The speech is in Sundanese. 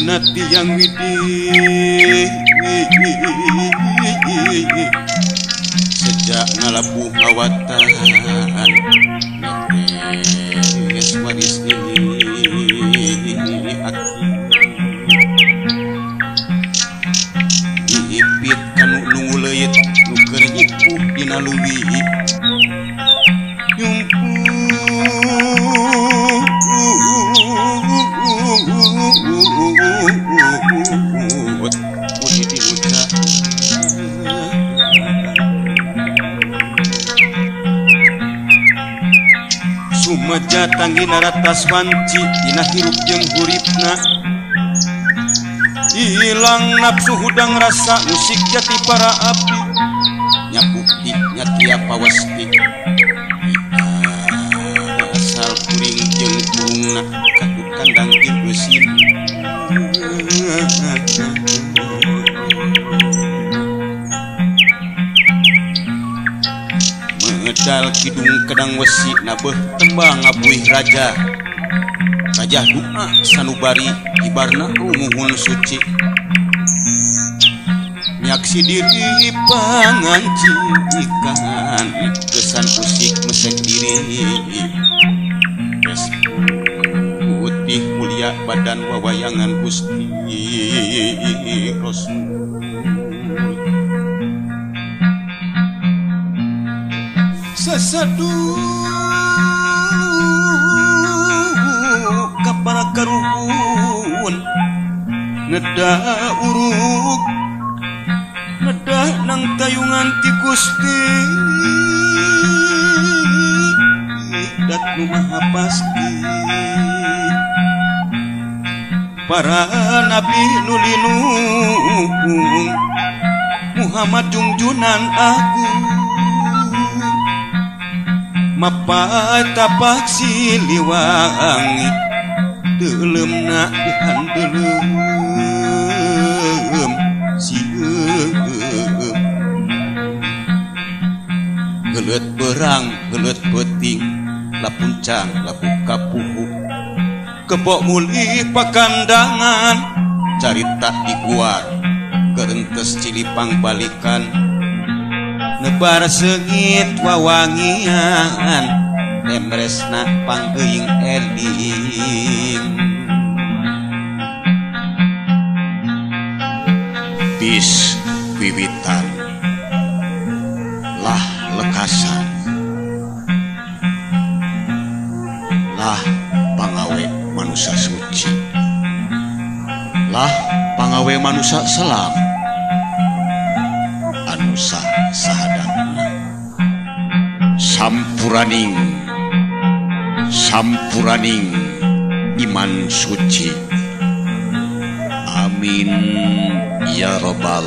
ayeuna tiang widih sejak ngalabuh lawatan netes waris ini aki ipit kanu nunggu leuit nu keur ipuh dina leuwih sumaja tanggina ratas wanci dina hirup jeung huripna hilang nafsu hudang rasa musik jati para api nyabukti nyatia pawasti asal kuring jeung burungna katut kandang jeung eusin medal kidung kedang wesi nabeh tembang abuih raja doa sanubari ibarna rumuhun suci nyaksi diri pangancikan kesan usik mesek diri es putih mulia badan wawayangan Gusti Rasul sasadu kapara karuhun nedah uruk nedah nang tayungan ti Gusti dat nu maha pasti para nabi nulinung Muhammad junjunan agung mapatapak siliwangi deuleumna dihandelem sieum geuleut berang geuleut peuting lapuncang lapu kapuhu kebok muli pakandangan carita diguar kerentes cilipang balikan nebar seungit wawangian nemresna panggeuing eling bis wiwitan lah lekasan lah pangawe manusia suci lah pangawe manusia selam anu sahadatna sampuraning iman suci amin ya rabbal